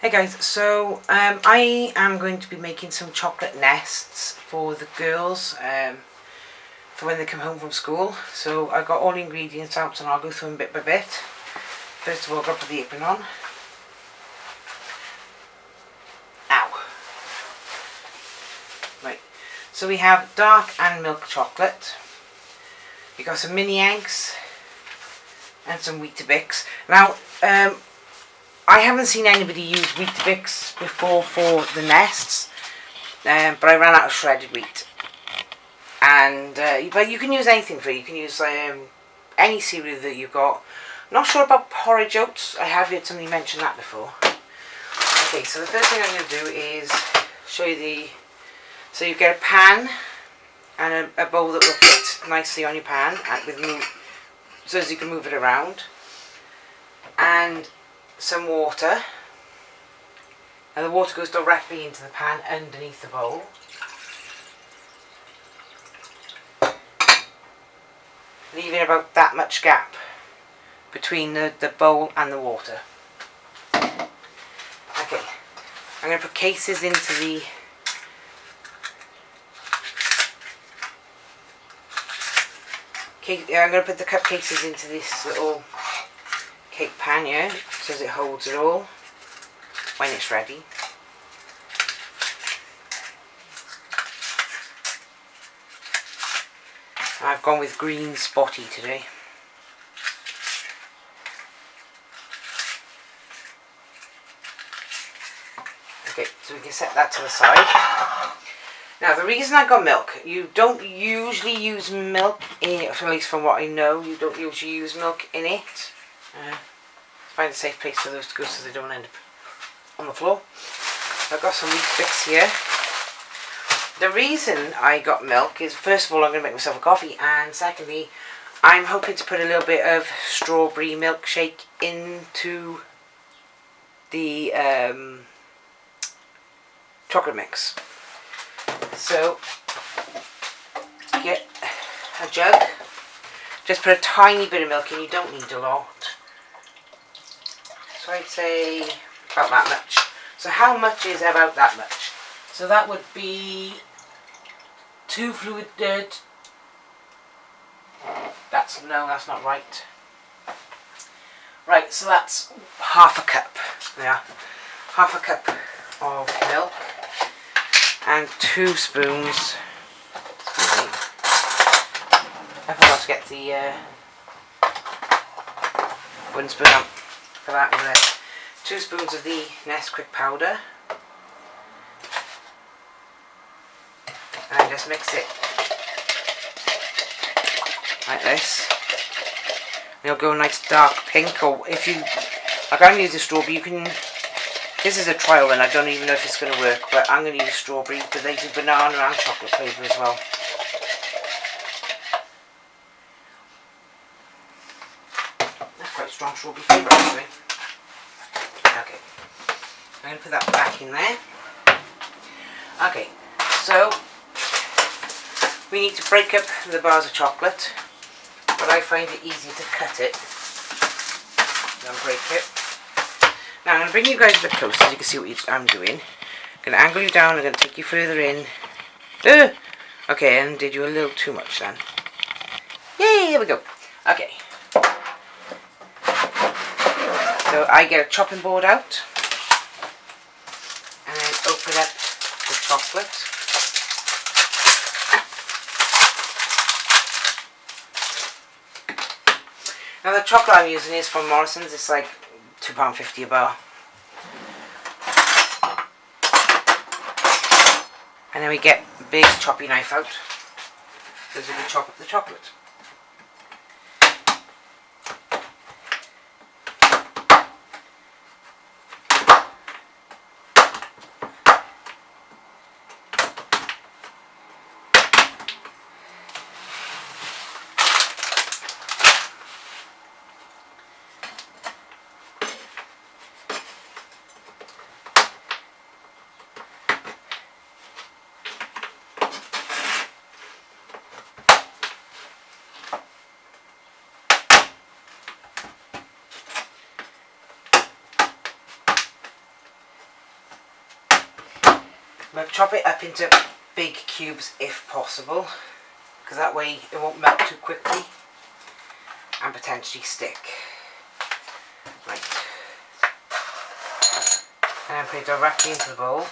Hey guys, so I am going to be making some chocolate nests for the girls for when they come home from school. So I got all the ingredients out and I'll go through them bit by bit. First of all, I've got to put the apron on. Ow! Right, so we have dark and milk chocolate. We got some mini eggs and some Weetabix. Now, I haven't seen anybody use Weetabix before for the nests, but I ran out of shredded wheat. And but you can use anything for it. You can use any cereal that you've got. Not sure about porridge oats. I have heard somebody mention that before. Okay, so the first thing I'm going to do is show you the. So you get a pan and a bowl that will fit nicely on your pan, so as you can move it around, and some water. And the water goes directly into the pan underneath the bowl. Leaving about that much gap between the bowl and the water. Okay, I'm going to put cases into the I'm going to put the cup cases into this little cake pan here, so as it holds it all when it's ready. I've gone with green spotty today. Okay, so we can set that to the side. Now the reason I got milk, you don't usually use milk in it, at least from what I know, you don't usually use milk in it. Find a safe place for those to go so they don't end up on the floor. I've got some Weetabix here. The reason I got milk is, first of all, I'm going to make myself a coffee, and secondly, I'm hoping to put a little bit of strawberry milkshake into the chocolate mix. So, get a jug, just put a tiny bit of milk in, you don't need a lot. So I'd say about that much. So how much is about that much? So that would be 2 fluid dirt. That's not right. Right, so that's half a cup. Yeah, half a cup of milk and 2 spoons. I forgot to get the wooden spoon out for that in there. 2 spoons of the Nesquik powder. And just mix it like this. It'll go a nice dark pink, or if you, like, I'm using strawberry, you can, this is a trial and I don't even know if it's going to work, but I'm going to use strawberry, but they do banana and chocolate flavour as well. That's quite strong strawberry flavour actually. Okay, I'm going to put that back in there. Okay, so we need to break up the bars of chocolate, but I find it easier to cut it than break it. Now I'm going to bring you guys a bit closer so you can see what I'm doing. I'm going to angle you down, I'm going to take you further in. Okay, and did you a little too much then. Yay, here we go. Okay. So I get a chopping board out, and then open up the chocolate. Now the chocolate I'm using is from Morrison's, it's like £2.50 a bar. And then we get a big choppy knife out, so we can chop up the chocolate. chop it up into big cubes if possible, because that way it won't melt too quickly and potentially stick. Right. And then put it directly into the bowl.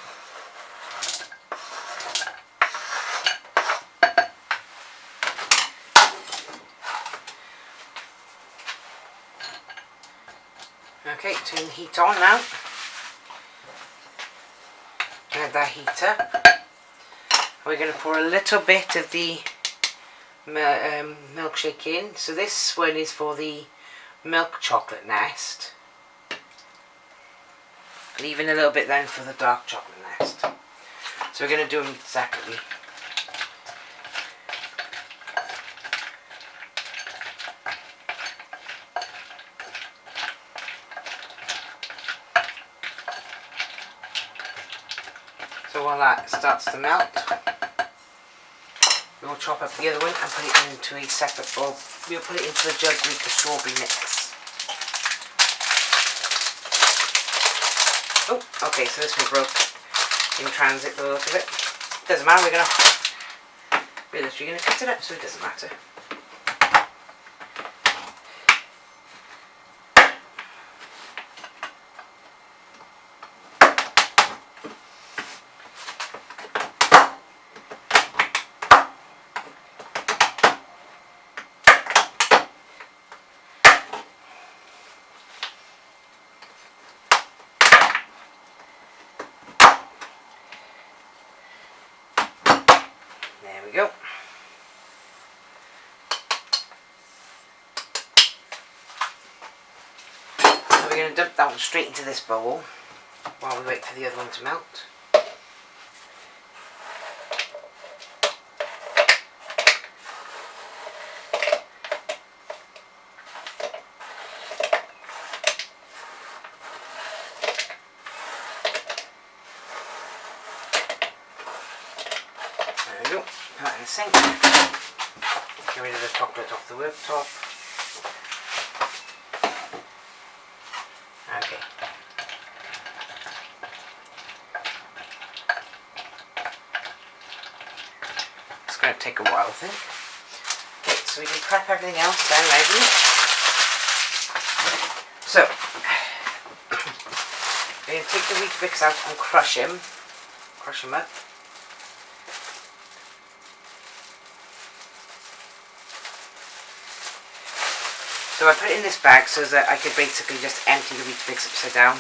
Okay, turn the heat on now. Let that heat up. We're going to pour a little bit of the milkshake in. So this one is for the milk chocolate nest. Leaving a little bit then for the dark chocolate nest. So we're going to do them separately. So while that starts to melt, we'll chop up the other one and put it into a separate bowl. We'll put it into a jug with the strawberry mix. Oh, okay, so this one broke in transit by the look of it. Doesn't matter, we're literally going to cut it up, so it doesn't matter. There we go. So we're going to dump that one straight into this bowl while we wait for the other one to melt. There we go. Put that in the sink. Get rid of the chocolate off the worktop. Okay. It's going to take a while, I think. Okay, so we can prep everything else then ready. So, we're going to take the Weetabix out and crush him. Crush him up. So I put it in this bag so that I could basically just empty the Weetabix upside down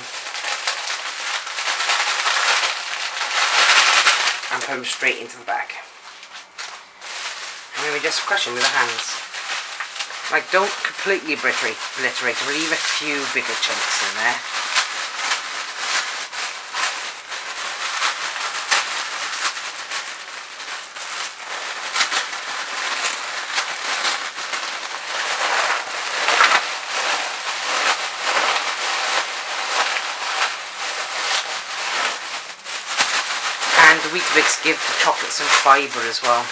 and put them straight into the bag. And then we just crush them with our hands. Like, don't completely obliterate, leave a few bigger chunks in there. And the Weetabix give the chocolate some fibre as well.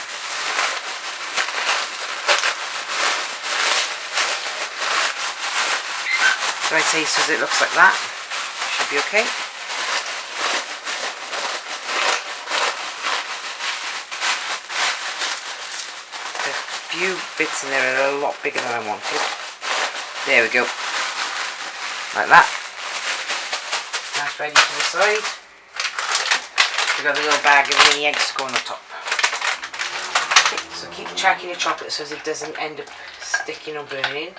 So I'd say so it looks like that. Should be okay. There's a few bits in there that are a lot bigger than I wanted. There we go. Like that. That's ready to the side. We've got a little bag of mini eggs to go on the top. Okay, so keep checking your chocolate so it doesn't end up sticking or burning.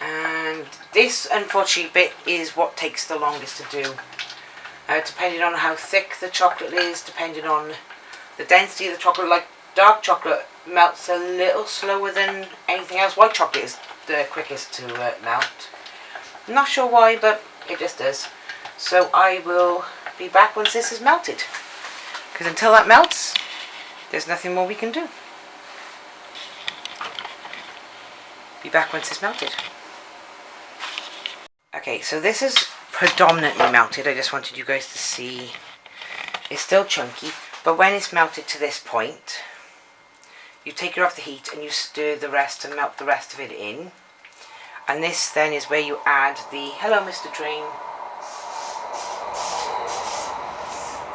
And this, unfortunately, bit is what takes the longest to do. Depending on how thick the chocolate is, depending on the density of the chocolate. Like, dark chocolate melts a little slower than anything else. White chocolate is the quickest to melt. I'm not sure why, but it just does. So I will be back once this is melted. Because until that melts, there's nothing more we can do. Be back once it's melted. Okay, so this is predominantly melted. I just wanted you guys to see. It's still chunky, but when it's melted to this point, you take it off the heat and you stir the rest and melt the rest of it in. And this then is where you add the, hello Mr. Train.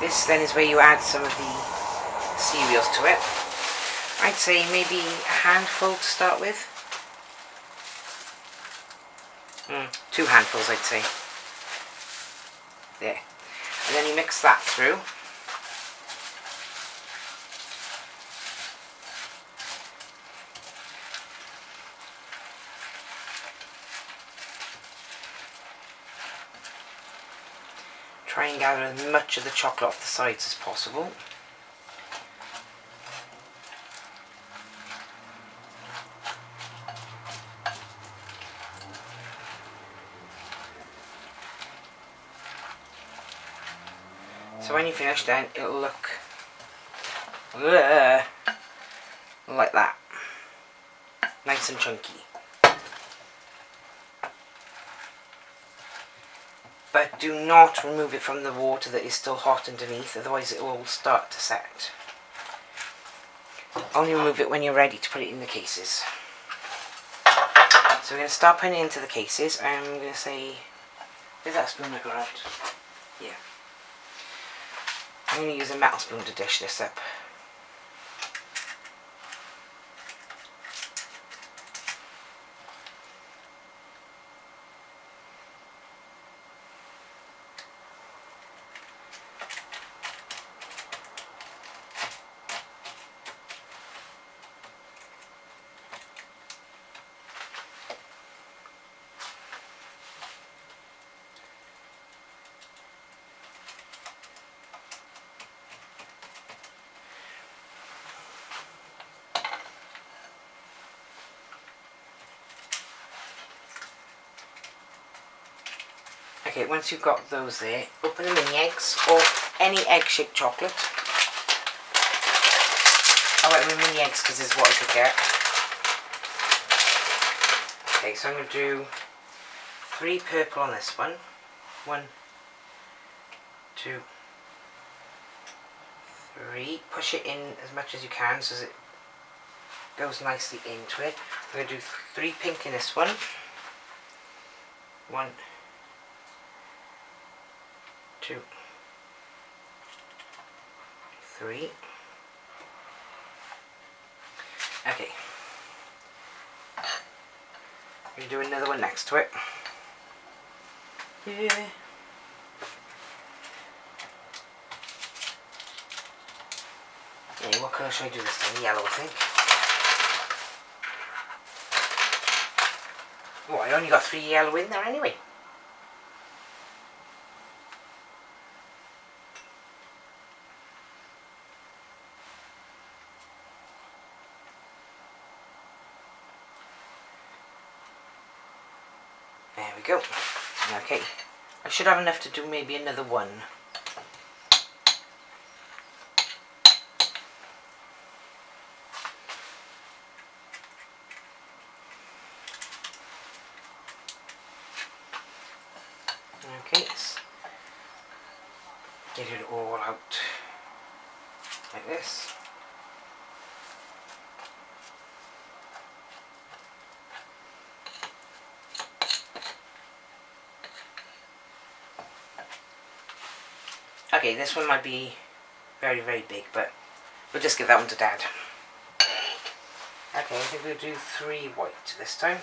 This then is where you add some of the cereals to it. I'd say maybe a handful to start with. 2 handfuls, I'd say. There. And then you mix that through. Try and gather as much of the chocolate off the sides as possible. So when you finish, then it'll look like that, nice and chunky. But do not remove it from the water that is still hot underneath, otherwise it will start to set. Only remove it when you're ready to put it in the cases. So we're going to start putting it into the cases. I'm going to say, where's that spoon I got out? Yeah. I'm going to use a metal spoon to dish this up. Okay, once you've got those there, open the mini eggs or any egg-shaped chocolate. I went with mini eggs because this is what I could get. Okay, so I'm going to do 3 purple on this one. 1, 2, 3. Push it in as much as you can so that it goes nicely into it. I'm going to do 3 pink in this one. 1, 2, 3. Okay. We do another one next to it. Yeah. Okay, what colour should I do this time? Yellow, I think. Oh, I only got 3 yellow in there anyway. There we go. Okay, I should have enough to do maybe another one. Okay, let's get it all out like this. Okay, this one might be very, very big, but we'll just give that one to Dad. Okay, I think we'll do 3 white this time.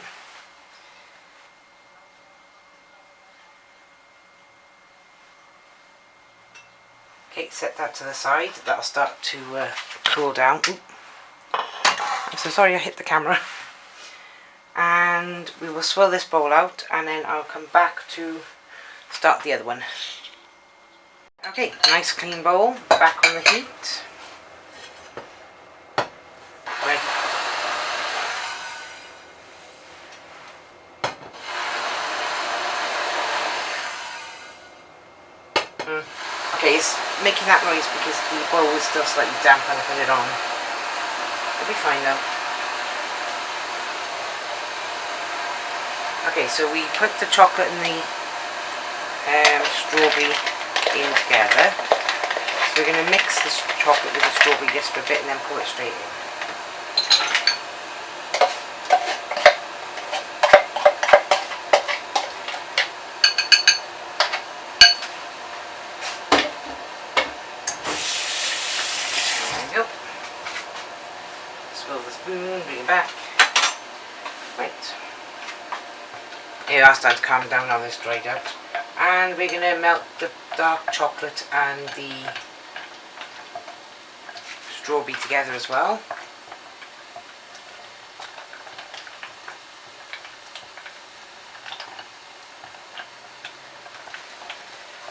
Okay, set that to the side. That'll start to cool down. Ooh. I'm so sorry I hit the camera. And we will swirl this bowl out, and then I'll come back to start the other one. Okay, nice clean bowl, back on the heat. Ready. Okay, it's making that noise because the bowl is still slightly damp when I put it on. It'll be fine though. Okay, so we put the chocolate and the strawberry in together. So we're going to mix the chocolate with the strawberry just for a bit and then pour it straight in. Right. Here, that's starting to calm down now this dried out. And we're going to melt the dark chocolate and the strawberry together as well.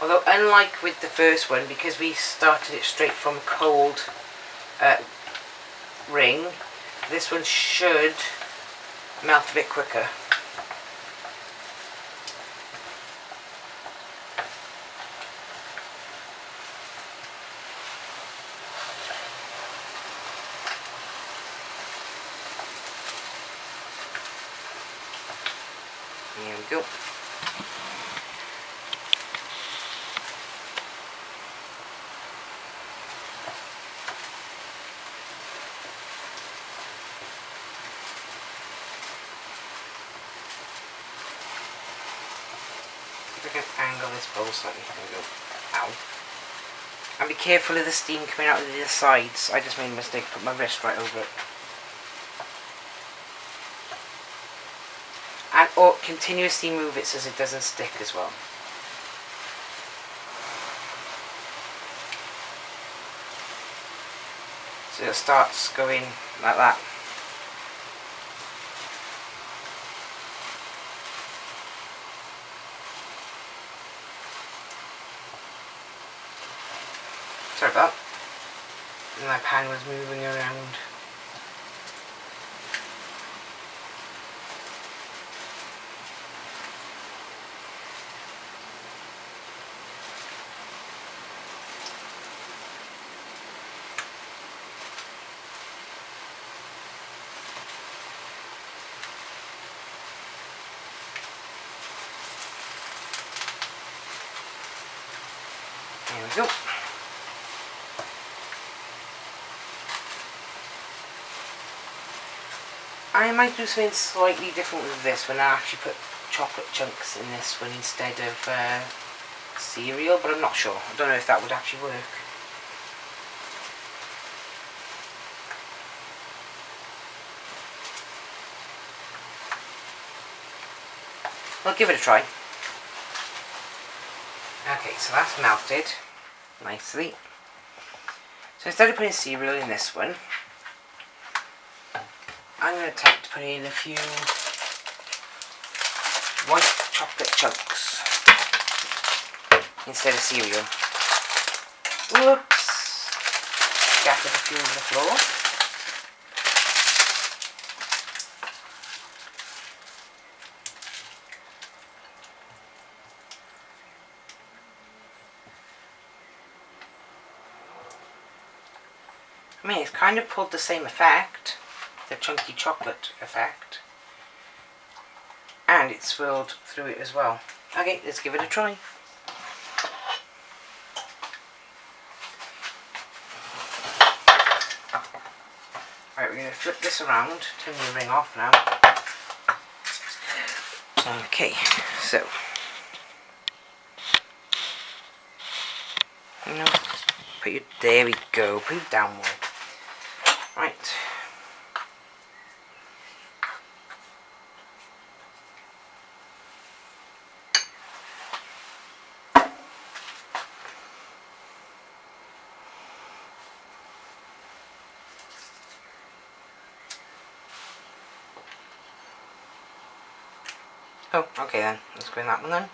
Although unlike with the first one, because we started it straight from a cold ring, this one should melt a bit quicker. Here we go. If I can angle this bowl slightly. There we go. Ow. And be careful of the steam coming out of the sides. I just made a mistake, put my wrist right over it. And continuously move it so it doesn't stick as well. So it starts going like that. Sorry about that. And my pan was moving around. There we go. I might do something slightly different with this one. I actually put chocolate chunks in this one instead of cereal, but I'm not sure. I don't know if that would actually work. I'll give it a try. Okay, so that's melted nicely. So instead of putting cereal in this one, I'm going to attempt to put in a few white chocolate chunks instead of cereal. Whoops! Scattered a few on the floor. I mean, it's kind of pulled the same effect, the chunky chocolate effect, and it swirled through it as well. Okay, let's give it a try. Right, we're going to flip this around, turn the ring off now. Okay, so, there we go, put it downward. Right. Oh, okay then, let's go in that one then.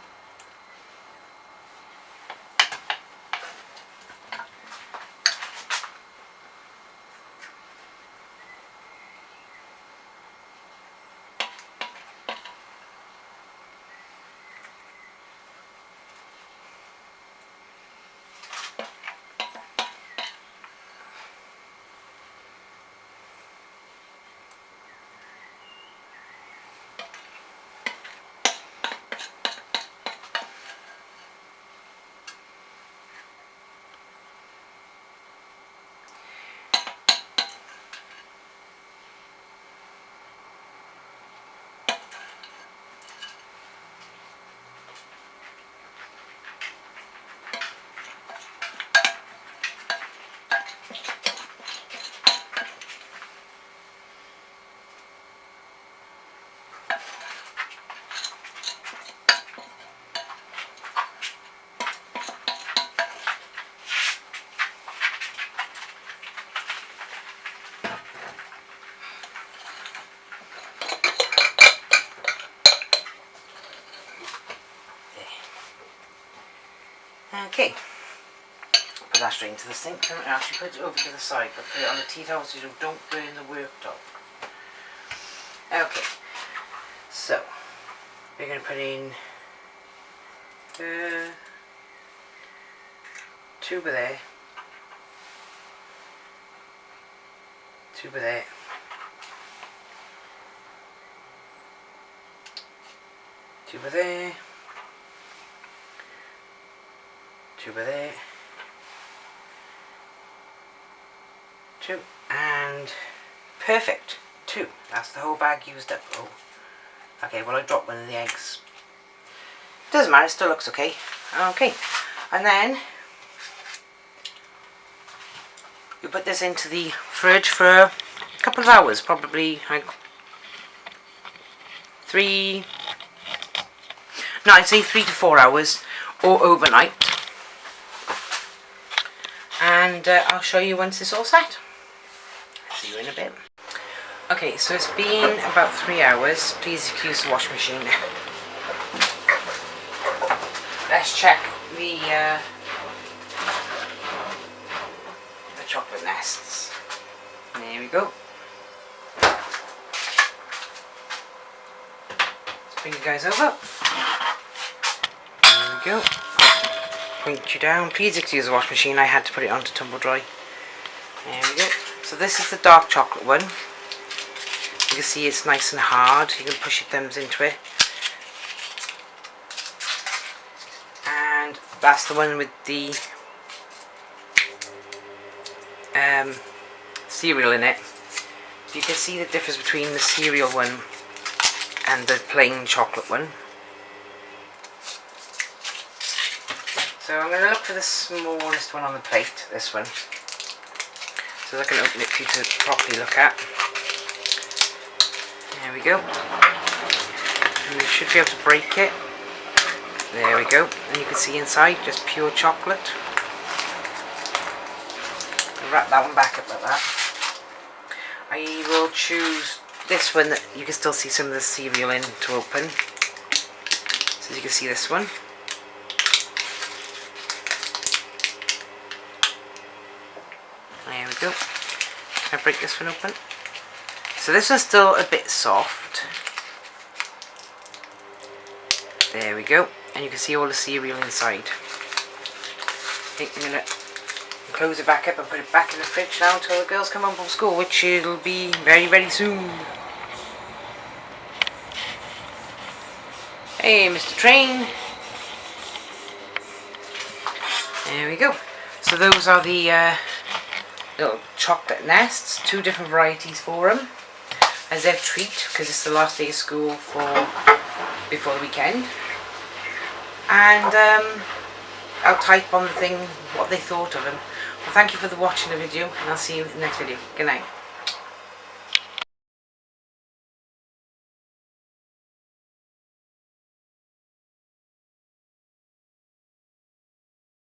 Okay. Put that straight into the sink. Actually put it over to the side, but put it on the tea towel so you don't burn the worktop. Okay. So, we're going to put in tuber there, tuber there, tuber there, tuber there, two, and perfect, two. That's the whole bag used up. Oh, okay. Well, I dropped one of the eggs. Doesn't matter. It still looks okay. Okay, and then you put this into the fridge for a couple of hours, probably like I'd say 3 to 4 hours, or overnight. And I'll show you once it's all set. See you in a bit. Okay, so it's been about 3 hours. Please excuse the washing machine. Let's check the chocolate nests. There we go. Let's bring you guys over. There we go. Point you down. Please excuse the washing machine. I had to put it on to tumble dry. There we go. So this is the dark chocolate one. You can see it's nice and hard. You can push your thumbs into it. And that's the one with the cereal in it. You can see the difference between the cereal one and the plain chocolate one. So I'm going to look for the smallest one on the plate, this one, so I can open it for you to properly look at. There we go. And you should be able to break it. There we go. And you can see inside just pure chocolate. I'll wrap that one back up like that. I will choose this one that you can still see some of the cereal in to open. So you can see this one. There we go. Can I break this one open? So this one's still a bit soft. There we go. And you can see all the cereal inside. I think I'm going to close it back up and put it back in the fridge now until the girls come home from school, which it'll be very, very soon. Hey, Mr. Train. There we go. So those are the little chocolate nests, 2 different varieties for them, as their treat, because it's the last day of school before the weekend. And I'll type on the thing what they thought of them. Well, thank you for watching the video, and I'll see you in the next video. Good night.